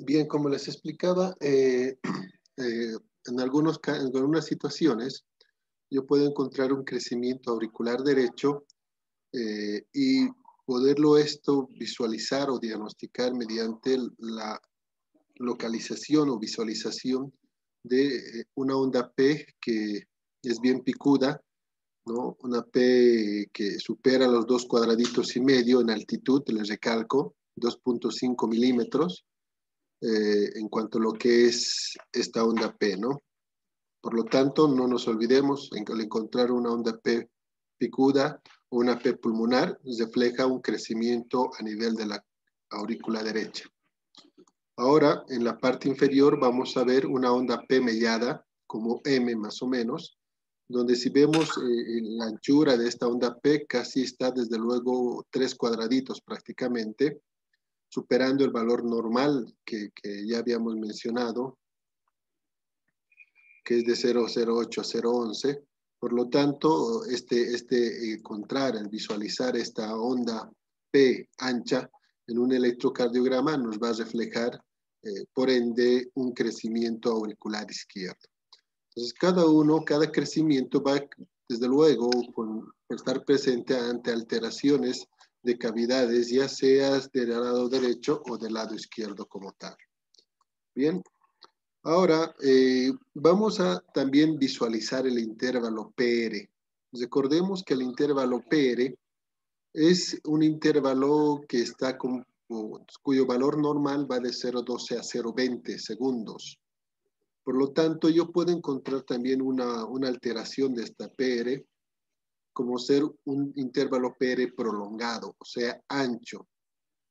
Bien, como les explicaba, en algunas situaciones yo puedo encontrar un crecimiento auricular derecho y poderlo esto visualizar o diagnosticar mediante la localización o visualización de una onda P que es bien picuda, ¿no? Una P que supera los 2,5 cuadrados en altitud, les recalco, 2,5 milímetros, en cuanto a lo que es esta onda P, ¿no? Por lo tanto, no nos olvidemos, al encontrar una onda P picuda o una P pulmonar, refleja un crecimiento a nivel de la aurícula derecha. Ahora, en la parte inferior vamos a ver una onda P mellada, como M más o menos, donde si vemos la anchura de esta onda P, casi está desde luego 3 cuadraditos prácticamente, superando el valor normal que ya habíamos mencionado, que es de 0,08 a 0,11. Por lo tanto, encontrar, el visualizar esta onda P ancha en un electrocardiograma nos va a reflejar, por ende, un crecimiento auricular izquierdo. Entonces, cada crecimiento va, desde luego, por estar presente ante alteraciones de cavidades, ya sea del lado derecho o del lado izquierdo como tal. Bien, ahora vamos a también visualizar el intervalo PR. Recordemos que el intervalo PR es un intervalo que está cuyo valor normal va de 0,12 a 0,20 segundos. Por lo tanto, yo puedo encontrar también una alteración de esta PR como ser un intervalo PR prolongado, o sea, ancho.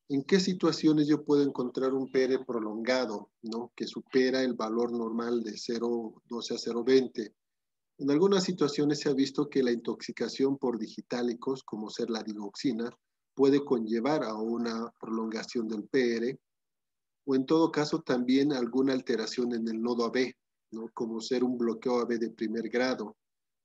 ¿En qué situaciones yo puedo encontrar un PR prolongado, ¿no? Que supera el valor normal de 0,12 a 0,20? En algunas situaciones se ha visto que la intoxicación por digitálicos, como ser la digoxina, puede conllevar a una prolongación del PR, o en todo caso también alguna alteración en el nodo AB, ¿no? Como ser un bloqueo AB de primer grado.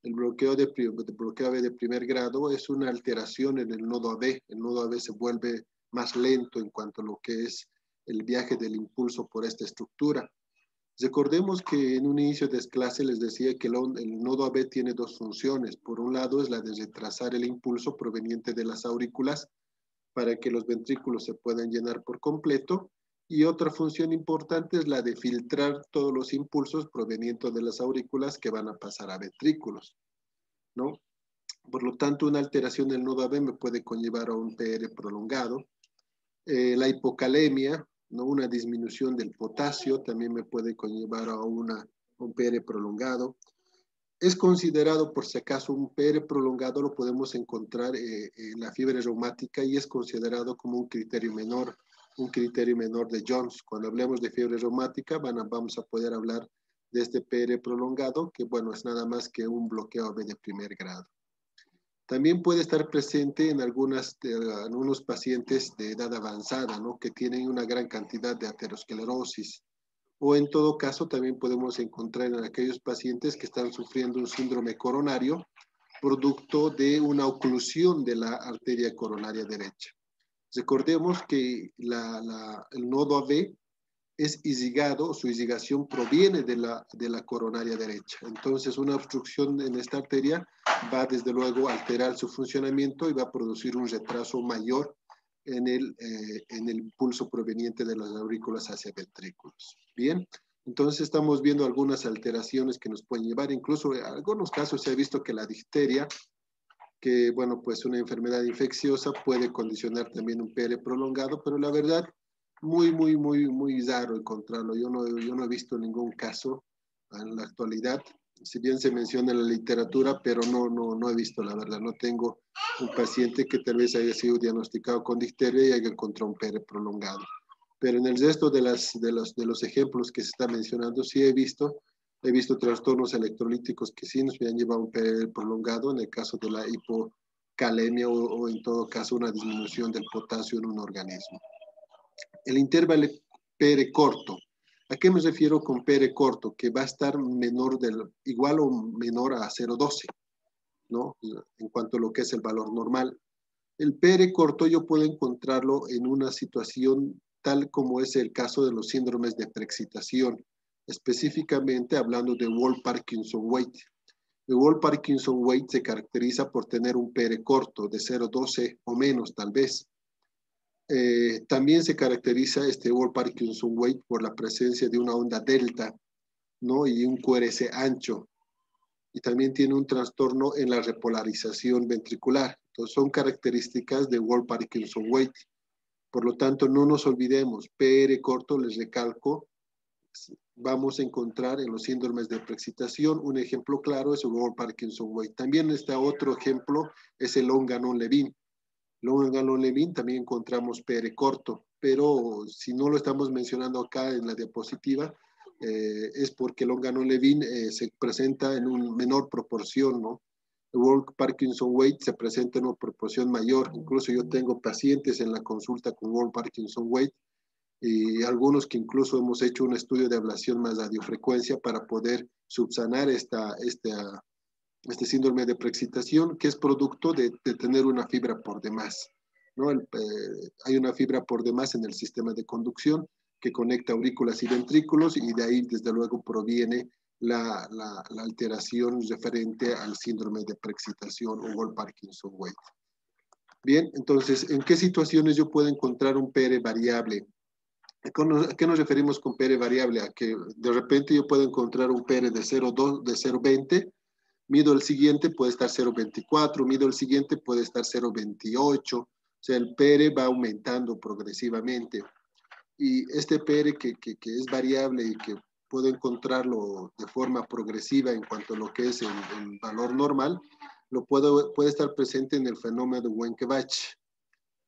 El bloqueo AB de primer grado es una alteración en el nodo AB. El nodo AB se vuelve más lento en cuanto a lo que es el viaje del impulso por esta estructura. Recordemos que en un inicio de clase les decía que el nodo AB tiene dos funciones. Por un lado es la de retrasar el impulso proveniente de las aurículas para que los ventrículos se puedan llenar por completo, y otra función importante es la de filtrar todos los impulsos provenientes de las aurículas que van a pasar a ventrículos, ¿no? Por lo tanto, una alteración del nodo AB me puede conllevar a un PR prolongado. La hipocalemia, ¿no? Una disminución del potasio también me puede conllevar a un PR prolongado. Es considerado, por si acaso, un PR prolongado lo podemos encontrar en la fiebre reumática y es considerado como un criterio menor de Jones. Cuando hablemos de fiebre reumática vamos a poder hablar de este PR prolongado, que bueno, es nada más que un bloqueo AB de primer grado. También puede estar presente en algunos pacientes de edad avanzada, ¿no? Que tienen una gran cantidad de aterosclerosis. O en todo caso, también podemos encontrar en aquellos pacientes que están sufriendo un síndrome coronario, producto de una oclusión de la arteria coronaria derecha. Recordemos que el nodo AB es isigado, su isigación proviene de la coronaria derecha. Entonces, una obstrucción en esta arteria va desde luego a alterar su funcionamiento y va a producir un retraso mayor en el impulso proveniente de las aurículas hacia ventrículos. Bien, entonces estamos viendo algunas alteraciones que nos pueden llevar, incluso en algunos casos se ha visto que la difteria, que bueno, pues una enfermedad infecciosa puede condicionar también un PR prolongado, pero la verdad, muy raro encontrarlo. Yo no he visto ningún caso en la actualidad, si bien se menciona en la literatura, pero no he visto, la verdad. No tengo un paciente que tal vez haya sido diagnosticado con difteria y haya encontrado un PR prolongado. Pero en el resto de los ejemplos que se está mencionando, sí he visto trastornos electrolíticos que sí nos han llevado a un PR prolongado, en el caso de la hipocalemia o en todo caso una disminución del potasio en un organismo. El intervalo PR corto. ¿A qué me refiero con PR corto? Que va a estar igual o menor a 0,12, ¿no? En cuanto a lo que es el valor normal. El PR corto yo puedo encontrarlo en una situación tal como es el caso de los síndromes de preexcitación, específicamente hablando de Wolff-Parkinson-White. El Wolff-Parkinson-White se caracteriza por tener un PR corto de 0,12 o menos tal vez. También se caracteriza este Wolff-Parkinson-White por la presencia de una onda delta, ¿no? Y un QRS ancho. Y también tiene un trastorno en la repolarización ventricular. Entonces son características de Wolff-Parkinson-White. Por lo tanto, no nos olvidemos, PR corto, les recalco, vamos a encontrar en los síndromes de preexcitación. Un ejemplo claro es el Wolff-Parkinson-White. También está otro ejemplo, es el Longanon-Levin. Longanon-Levin también encontramos PR corto, pero si no lo estamos mencionando acá en la diapositiva, es porque Longanon-Levin se presenta en una menor proporción, ¿no? El Wolff-Parkinson-White se presenta en una proporción mayor. Incluso yo tengo pacientes en la consulta con Wolff-Parkinson-White y algunos que incluso hemos hecho un estudio de ablación más radiofrecuencia para poder subsanar este síndrome de preexcitación, que es producto de tener una fibra por demás, ¿no? Hay una fibra por demás en el sistema de conducción que conecta aurículas y ventrículos y de ahí desde luego proviene la alteración referente al síndrome de preexcitación o Wolff-Parkinson-White. Bien, entonces, ¿en qué situaciones yo puedo encontrar un PR variable? ¿A qué nos referimos con PR variable? A que de repente yo puedo encontrar un PR de 0,2, de 0,20, mido el siguiente, puede estar 0,24, mido el siguiente, puede estar 0,28. O sea, el PR va aumentando progresivamente. Y este PR que es variable y que puedo encontrarlo de forma progresiva en cuanto a lo que es el valor normal, puede estar presente en el fenómeno de Wenckebach,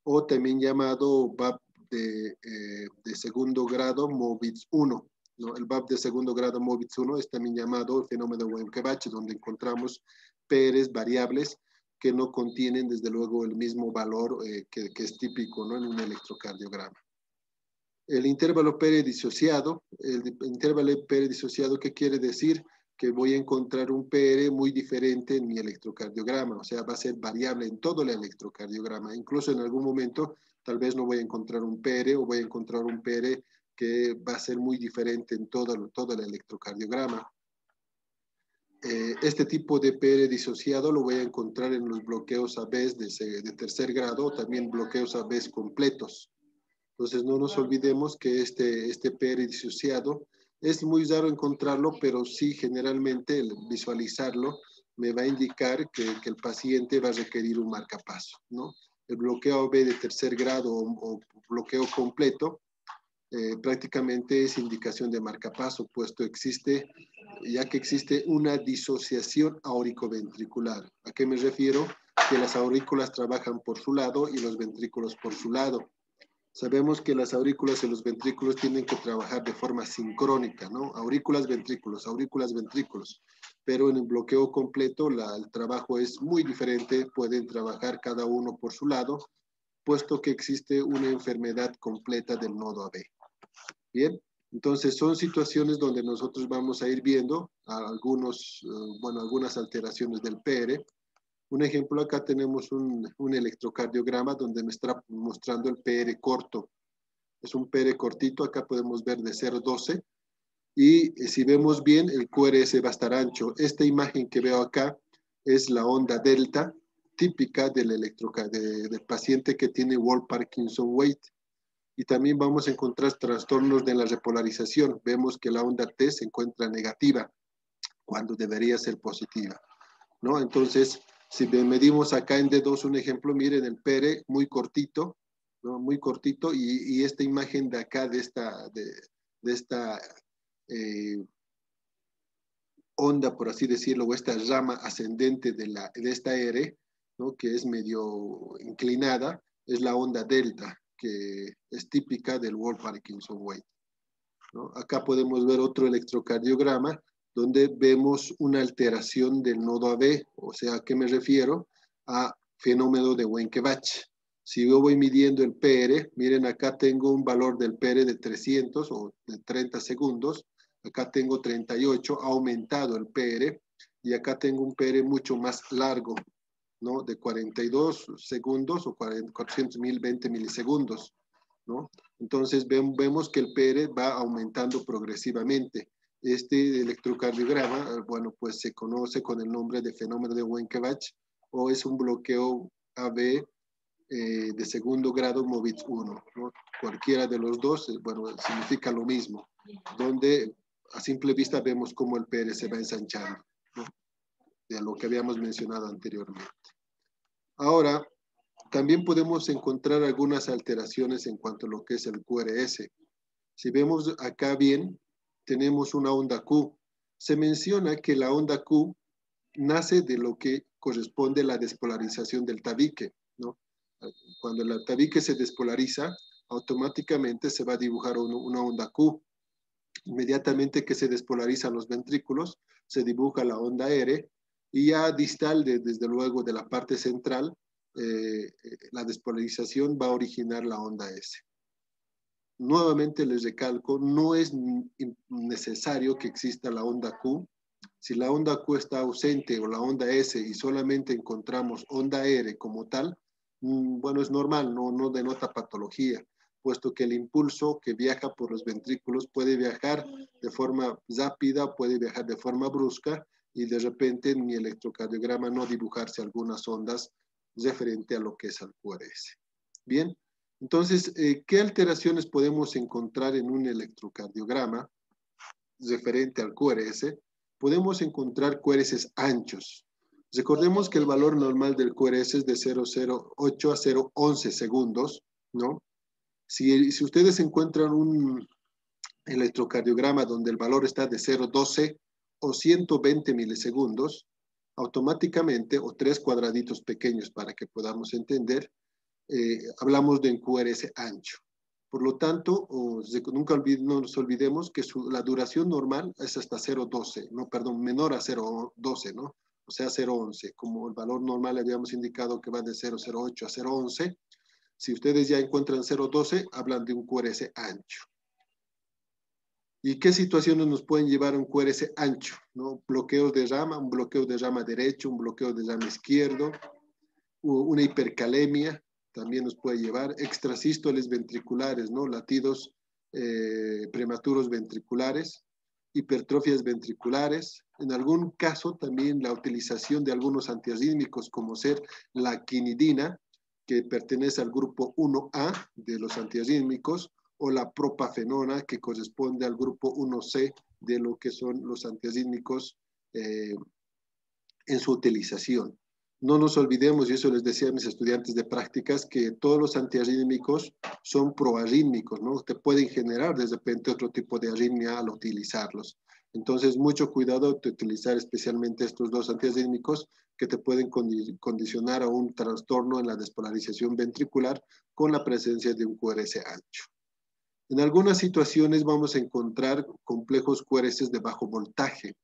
o también llamado VAP de segundo grado Mobitz 1. ¿No? El VAP de segundo grado Mobitz 1 es también llamado el fenómeno de Wenckebach, donde encontramos PRs variables que no contienen desde luego el mismo valor que es típico, ¿no? En un electrocardiograma. El intervalo PR disociado, ¿qué quiere decir? Que voy a encontrar un PR muy diferente en mi electrocardiograma, o sea, va a ser variable en todo el electrocardiograma. Incluso en algún momento tal vez no voy a encontrar un PR o voy a encontrar un PR que va a ser muy diferente en todo el electrocardiograma. Este tipo de PR disociado lo voy a encontrar en los bloqueos ABs de tercer grado, también bloqueos ABs completos. Entonces no nos olvidemos que este PR disociado es muy raro encontrarlo, pero sí generalmente el visualizarlo me va a indicar que el paciente va a requerir un marcapaso, ¿no? El bloqueo AB de tercer grado o bloqueo completo prácticamente es indicación de marcapaso, puesto ya que existe una disociación auricoventricular. ¿A qué me refiero? Que las aurículas trabajan por su lado y los ventrículos por su lado. Sabemos que las aurículas y los ventrículos tienen que trabajar de forma sincrónica, ¿no? Aurículas, ventrículos, pero en el bloqueo completo el trabajo es muy diferente, pueden trabajar cada uno por su lado, puesto que existe una enfermedad completa del nodo AB. Bien, entonces son situaciones donde nosotros vamos a ir viendo algunas alteraciones del PR. Un ejemplo, acá tenemos un electrocardiograma donde me está mostrando el PR corto. Es un PR cortito, acá podemos ver de 0,12. Y si vemos bien, el QRS va a estar ancho. Esta imagen que veo acá es la onda delta típica del paciente que tiene Wolff-Parkinson-White. Y también vamos a encontrar trastornos de la repolarización. Vemos que la onda T se encuentra negativa cuando debería ser positiva, ¿no? Entonces, si medimos acá en D2 un ejemplo, miren el PR muy cortito, ¿no? Muy cortito, y esta imagen de acá, de esta onda, por así decirlo, o esta rama ascendente de esta R, ¿no? Que es medio inclinada, es la onda delta, que es típica del Wolff-Parkinson-White, ¿no? Acá podemos ver otro electrocardiograma donde vemos una alteración del nodo AB, o sea, ¿a qué me refiero? A fenómeno de Wenckebach. Si yo voy midiendo el PR, miren acá tengo un valor del PR de 300 o de 30 segundos, acá tengo 38, ha aumentado el PR, y acá tengo un PR mucho más largo, ¿no? De 42 segundos o 400.020 milisegundos. ¿no? Entonces vemos que el PR va aumentando progresivamente. Este electrocardiograma, bueno, pues se conoce con el nombre de fenómeno de Wenckebach o es un bloqueo AB de segundo grado Movitz 1, ¿no? Cualquiera de los dos, bueno, significa lo mismo, donde a simple vista vemos cómo el PR se va ensanchando, ¿no? De lo que habíamos mencionado anteriormente. Ahora, también podemos encontrar algunas alteraciones en cuanto a lo que es el QRS. Si vemos acá bien, tenemos una onda Q. Se menciona que la onda Q nace de lo que corresponde a la despolarización del tabique, ¿no? Cuando el tabique se despolariza, automáticamente se va a dibujar una onda Q. Inmediatamente que se despolarizan los ventrículos, se dibuja la onda R y ya distal, desde luego, de la parte central, la despolarización va a originar la onda S. Nuevamente les recalco, no es necesario que exista la onda Q. Si la onda Q está ausente o la onda S y solamente encontramos onda R como tal, bueno, es normal, no denota patología, puesto que el impulso que viaja por los ventrículos puede viajar de forma rápida, puede viajar de forma brusca y de repente en mi electrocardiograma no dibujarse algunas ondas referente a lo que es el QRS. Bien, entonces, ¿qué alteraciones podemos encontrar en un electrocardiograma referente al QRS? Podemos encontrar QRS anchos. Recordemos que el valor normal del QRS es de 0,08 a 0,11 segundos, ¿no? Si ustedes encuentran un electrocardiograma donde el valor está de 0,12 o 120 milisegundos, automáticamente, o tres cuadraditos pequeños para que podamos entender, hablamos de un QRS ancho. Por lo tanto, nunca no nos olvidemos que la duración normal es hasta 0,12, no, perdón, menor a 0,12, ¿no? O sea, 0,11. Como el valor normal habíamos indicado que va de 0,08 a 0,11, si ustedes ya encuentran 0,12, hablan de un QRS ancho. ¿Y qué situaciones nos pueden llevar a un QRS ancho? ¿No? Bloqueos de rama, un bloqueo de rama derecho, un bloqueo de rama izquierdo, una hipercalemia, también nos puede llevar, extrasístoles ventriculares, ¿no? Latidos prematuros ventriculares, hipertrofias ventriculares, en algún caso también la utilización de algunos antiarrítmicos como ser la quinidina, que pertenece al grupo 1A de los antiarrítmicos, o la propafenona, que corresponde al grupo 1C de lo que son los antiarrítmicos en su utilización. No nos olvidemos, y eso les decía a mis estudiantes de prácticas, que todos los antiarrítmicos son proarrítmicos, ¿no? Te pueden generar de repente otro tipo de arritmia al utilizarlos. Entonces, mucho cuidado de utilizar especialmente estos dos antiarrítmicos que te pueden condicionar a un trastorno en la despolarización ventricular con la presencia de un QRS ancho. En algunas situaciones vamos a encontrar complejos QRS de bajo voltaje.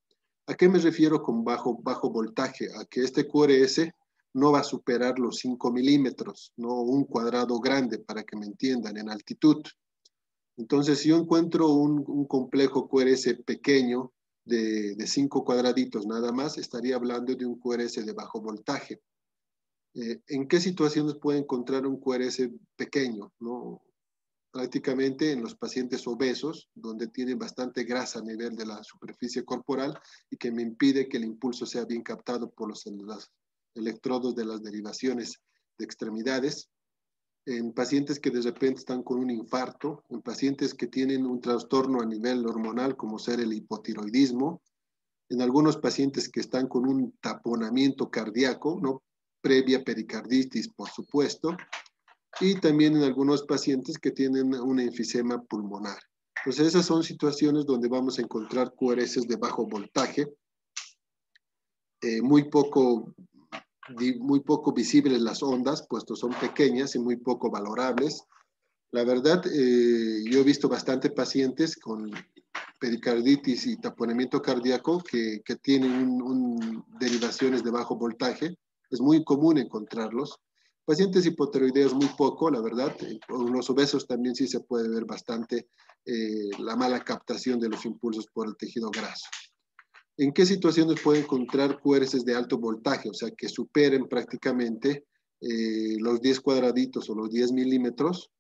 ¿A qué me refiero con bajo voltaje? A que este QRS no va a superar los 5 milímetros, no un cuadrado grande, para que me entiendan, en altitud. Entonces, si yo encuentro un complejo QRS pequeño de 5 cuadraditos nada más, estaría hablando de un QRS de bajo voltaje. ¿En qué situaciones puede encontrar un QRS pequeño, ¿no? Prácticamente en los pacientes obesos, donde tienen bastante grasa a nivel de la superficie corporal y que me impide que el impulso sea bien captado por los electrodos de las derivaciones de extremidades, en pacientes que de repente están con un infarto, en pacientes que tienen un trastorno a nivel hormonal como ser el hipotiroidismo, en algunos pacientes que están con un taponamiento cardíaco, ¿no? Previa pericarditis, por supuesto, y también en algunos pacientes que tienen un enfisema pulmonar. Entonces, esas son situaciones donde vamos a encontrar QRS de bajo voltaje, muy poco visibles las ondas, puesto son pequeñas y muy poco valorables. La verdad, yo he visto bastante pacientes con pericarditis y taponamiento cardíaco que tienen derivaciones de bajo voltaje. Es muy común encontrarlos. Pacientes hipotiroideos muy poco, la verdad. En los obesos también sí se puede ver bastante la mala captación de los impulsos por el tejido graso. ¿En qué situaciones puede encontrar QRS de alto voltaje? O sea, que superen prácticamente los 10 cuadraditos o los 10 milímetros.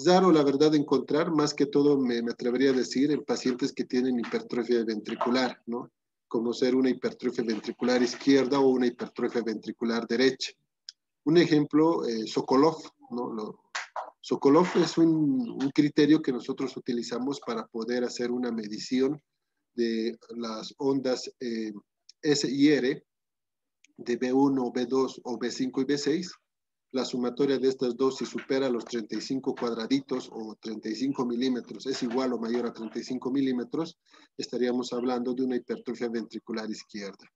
Raro, la verdad, encontrar, más que todo me atrevería a decir, en pacientes que tienen hipertrofia ventricular, ¿no? Como ser una hipertrofia ventricular izquierda o una hipertrofia ventricular derecha. Un ejemplo, Sokolov, ¿no? Sokolov es un criterio que nosotros utilizamos para poder hacer una medición de las ondas S y R de B1, B2 o B5 y B6. La sumatoria de estas dos, si supera los 35 cuadraditos o 35 milímetros, es igual o mayor a 35 milímetros, estaríamos hablando de una hipertrofia ventricular izquierda.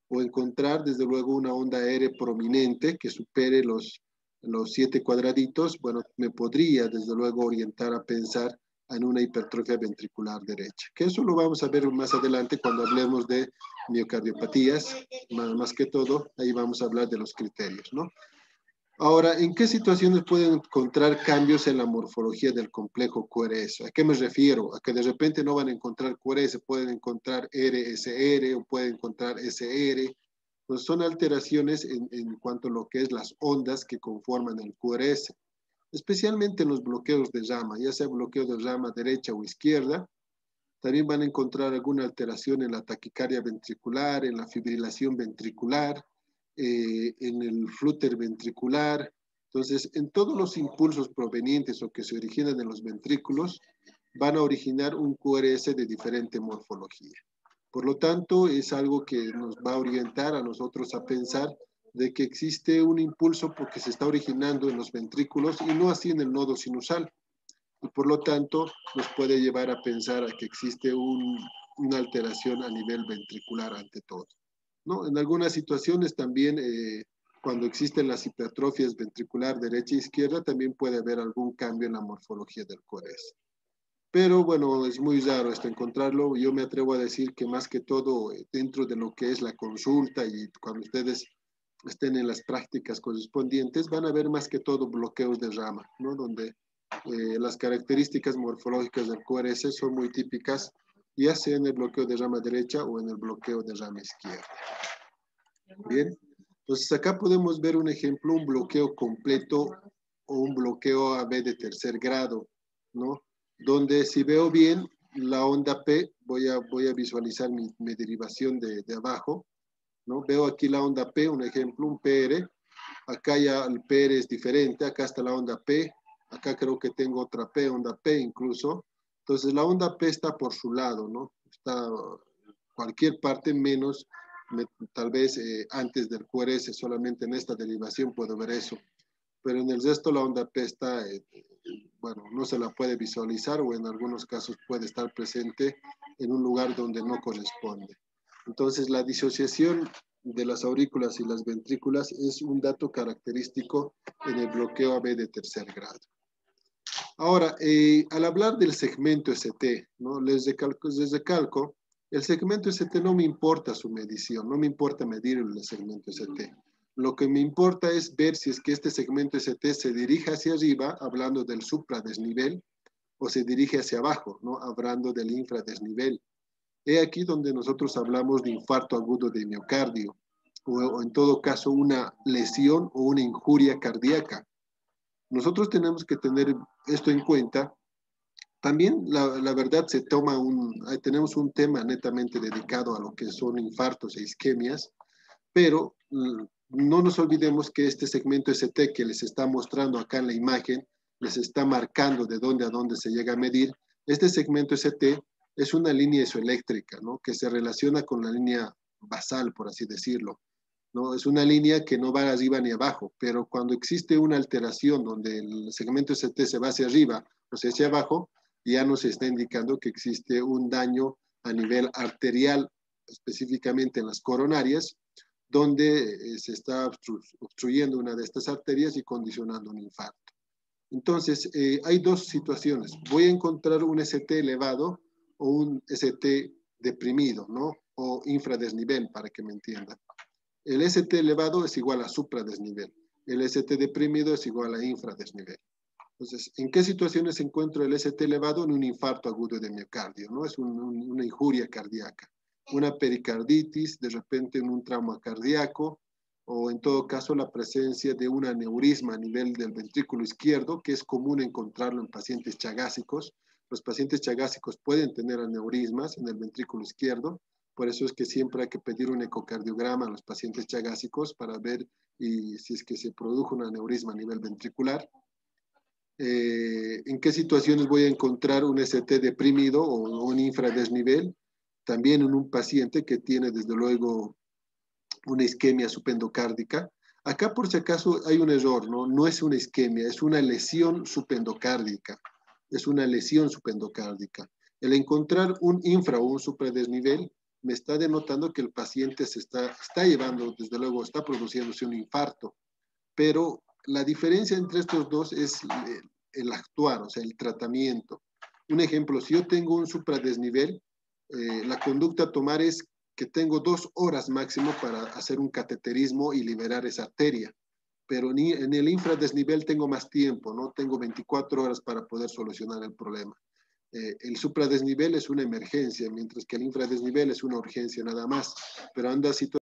O encontrar, desde luego, una onda R prominente que supere los 7 cuadraditos, bueno, me podría, desde luego, orientar a pensar en una hipertrofia ventricular derecha. Que eso lo vamos a ver más adelante cuando hablemos de miocardiopatías, más que todo, ahí vamos a hablar de los criterios, ¿no? Ahora, ¿en qué situaciones pueden encontrar cambios en la morfología del complejo QRS? ¿A qué me refiero? A que de repente no van a encontrar QRS, pueden encontrar RSR o pueden encontrar SR. Pues son alteraciones en cuanto a lo que es las ondas que conforman el QRS, especialmente en los bloqueos de llama, ya sea bloqueo de llama derecha o izquierda. También van a encontrar alguna alteración en la taquicardia ventricular, en la fibrilación ventricular, en el flúter ventricular. Entonces, en todos los impulsos provenientes o que se originan en los ventrículos, van a originar un QRS de diferente morfología. Por lo tanto, es algo que nos va a orientar a nosotros a pensar de que existe un impulso porque se está originando en los ventrículos y no así en el nodo sinusal. Y por lo tanto, nos puede llevar a pensar a que existe una alteración a nivel ventricular ante todo, ¿no? En algunas situaciones también, cuando existen las hipertrofias ventricular derecha e izquierda, también puede haber algún cambio en la morfología del QRS. Pero bueno, es muy raro esto encontrarlo. Yo me atrevo a decir que más que todo, dentro de lo que es la consulta y cuando ustedes estén en las prácticas correspondientes, van a ver más que todo bloqueos de rama, ¿no? Donde las características morfológicas del QRS son muy típicas, ya sea en el bloqueo de rama derecha o en el bloqueo de rama izquierda. Bien, entonces acá podemos ver un ejemplo, un bloqueo completo o un bloqueo AB de tercer grado, ¿no? Donde si veo bien la onda P, voy a visualizar mi derivación de abajo, ¿no? Veo aquí la onda P, un ejemplo, un PR. Acá ya el PR es diferente, acá está la onda P, acá creo que tengo otra P, onda P incluso. Entonces la onda P está por su lado, ¿no? Está cualquier parte menos, tal vez antes del QRS, solamente en esta derivación puedo ver eso. Pero en el resto la onda P está, bueno, no se la puede visualizar o en algunos casos puede estar presente en un lugar donde no corresponde. Entonces la disociación de las aurículas y las ventrículas es un dato característico en el bloqueo AB de tercer grado. Ahora, al hablar del segmento ST, ¿no? Les recalco, el segmento ST no me importa su medición, no me importa medir el segmento ST. Lo que me importa es ver si es que este segmento ST se dirige hacia arriba, hablando del supradesnivel, o se dirige hacia abajo, ¿no? Hablando del infradesnivel. He aquí donde nosotros hablamos de infarto agudo de miocardio, o en todo caso una lesión o una injuria cardíaca. Nosotros tenemos que tener esto en cuenta. También la verdad tenemos un tema netamente dedicado a lo que son infartos e isquemias, pero no nos olvidemos que este segmento ST que les está mostrando acá en la imagen, les está marcando de dónde a dónde se llega a medir. Este segmento ST es una línea isoeléctrica, ¿no? Que se relaciona con la línea basal, por así decirlo, ¿no? Es una línea que no va arriba ni abajo, pero cuando existe una alteración donde el segmento ST se va hacia arriba o hacia abajo, ya nos está indicando que existe un daño a nivel arterial, específicamente en las coronarias, donde se está obstruyendo una de estas arterias y condicionando un infarto. Entonces, hay dos situaciones. Voy a encontrar un ST elevado o un ST deprimido, ¿no? O infradesnivel, para que me entiendan. El ST elevado es igual a supradesnivel. El ST deprimido es igual a infradesnivel. Entonces, ¿en qué situaciones encuentro el ST elevado? En un infarto agudo de miocardio, ¿no? Es una injuria cardíaca. Una pericarditis, de repente en un trauma cardíaco, o en todo caso la presencia de un aneurisma a nivel del ventrículo izquierdo, que es común encontrarlo en pacientes chagásicos. Los pacientes chagásicos pueden tener aneurismas en el ventrículo izquierdo, por eso es que siempre hay que pedir un ecocardiograma a los pacientes chagásicos para ver si es que se produjo un aneurisma a nivel ventricular. ¿En qué situaciones voy a encontrar un ST deprimido o un infradesnivel? También en un paciente que tiene desde luego una isquemia subendocárdica. Acá por si acaso hay un error, ¿no? No es una isquemia, es una lesión subendocárdica. Es una lesión subendocárdica. El encontrar un infra o un supradesnivel me está denotando que el paciente está llevando, desde luego, está produciéndose un infarto, pero la diferencia entre estos dos es el actuar, o sea, el tratamiento. Un ejemplo, si yo tengo un supradesnivel, la conducta a tomar es que tengo 2 horas máximo para hacer un cateterismo y liberar esa arteria, pero en el infradesnivel tengo más tiempo, ¿no? Tengo 24 horas para poder solucionar el problema. El supradesnivel es una emergencia, mientras que el infradesnivel es una urgencia nada más, pero anda situación